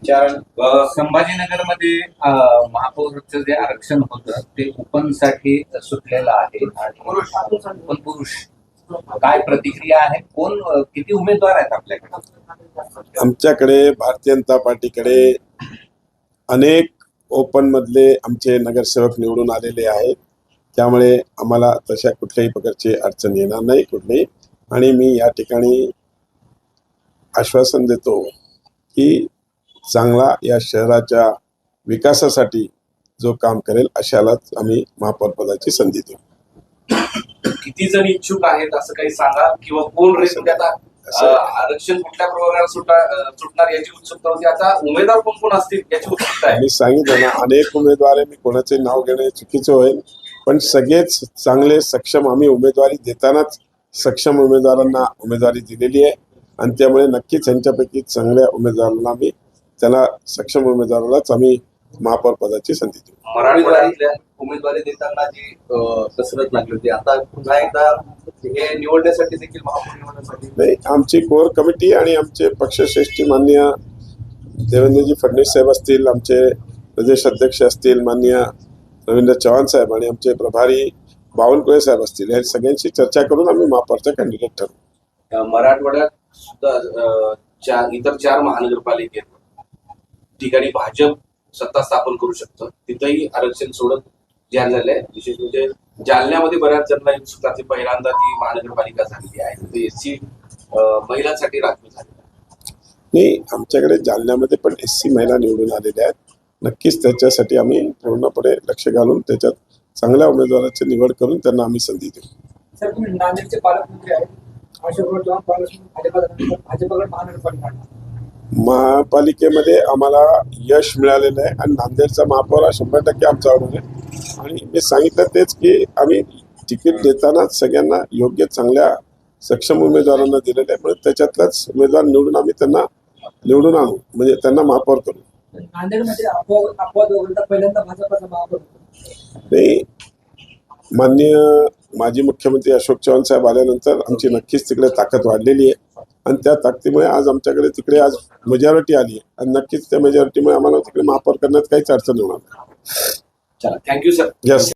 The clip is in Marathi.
संभाजीनगरमध्ये महापौरचं जे आरक्षण होतं ते ओपनसाठी सुटलेलं आहे आणि ओपन पुरुष काय प्रतिक्रिया आहे, कोण किती उमेदवार आहेत आपल्याकडे? आमच्याकडे भारतीय जनता पार्टीकडे अनेक ओपन मधले आमचे नगरसेवक निवडून आलेले आहेत, त्यामुळे आम्हाला तशा कुठल्याही प्रकारची अडचण येणार नाही कुठली. आणि मी या ठिकाणी आश्वासन देतो की चांगला या शहराच्या विकासासाठी जो काम करेल अशालाच आम्ही महापौर पदाची संधी देऊ. किती जण इच्छुक आहेत असं काही सांगा, किंवा कोण रेस आता आरक्षण कुठल्या प्रकारे सुटणार याची उत्सुकता होती. आता उमेदवार कोण कोण असतील याची उत्सुकता आहे. मी सांगितलं ना, अनेक उमेदवार आहे. मी कोणाचे नाव घेणे चुकीचं होईल, पण सगळेच चांगले सक्षम आम्ही उमेदवारी देतानाच सक्षम उमेदवारांना उमेदवारी दिलेली आहे आणि त्यामुळे नक्कीच यांच्यापैकी चांगल्या उमेदवारांना आम्ही त्यांना सक्षम उमेदवारालाच आम्ही महापौर पदाची संधी देऊ. मराठवाड्यातल्या उमेदवारी देताना जी कसरत लागली होती, आता पुन्हा एकदा हे निवडण्यासाठी देखील महापौर निवडण्यासाठी नाही, आमची कोर कमिटी आणि आमचे पक्षश्रेष्ठी माननीय देवेंद्रजी फडणवीस साहेब असतील, आमचे प्रदेश अध्यक्ष असतील माननीय रवींद्र चव्हाण साहेब आणि आमचे प्रभारी बावनकुळे साहेब असतील, या सगळ्यांशी चर्चा करून आम्ही महापौरचा कॅन्डिडेट ठरवू. मराठवाड्यात सुद्धा इतर 4 महानगरपालिकेत ठिकाणी भाजप सत्ता स्थापन करू शकतं, तिथंही आरक्षण सोडत जालन्याला आहे. विशेष म्हणजे जालन्यामध्ये बऱ्याच जणांना उत्सुकता, पहिल्यांदा ती महानगरपालिका झालेली आहे, ते एससी महिलांसाठी राखीव झालेली आहे. नाही, आमच्याकडे जालन्यामध्ये पण एससी महिला निवडून आलेल्या आहेत. नक्कीच त्याच्यासाठी आम्ही पूर्णपणे लक्ष घालून त्याच्यात चांगल्या उमेदवाराची निवड करून त्यांना आम्ही संधी देऊ. सर, तुम्ही नांदेडचे पालकमंत्री आहेत. महापालिकेमध्ये आम्हाला यश मिळालेलं आहे आणि नांदेडचा महापौर हा 100% आमचा होणार आहे. आणि मी सांगितलं तेच की आम्ही तिकीट देतानाच सगळ्यांना योग्य चांगल्या सक्षम उमेदवारांना दिलेलं आहे, म्हणून त्याच्यातलाच उमेदवार निवडून आम्ही त्यांना निवडून आणू, म्हणजे त्यांना महापौर करू. नांदेडमध्ये अपवाद वगळता पहिल्यांदा भाजपचा महापौर नाही, माननीय माजी मुख्यमंत्री अशोक चव्हाण साहेब आल्यानंतर आमची नक्कीच तिकडे ताकद वाढलेली आहे आणि त्या ताकदीमुळे आज आमच्याकडे तिकडे आज मेजॉरिटी आली आहे आणि नक्कीच त्या मेजॉरिटीमुळे आम्हाला तिकडे महापौर करण्यात काहीच अडचण होणार नाही. चला, थँक्यू सर. यस.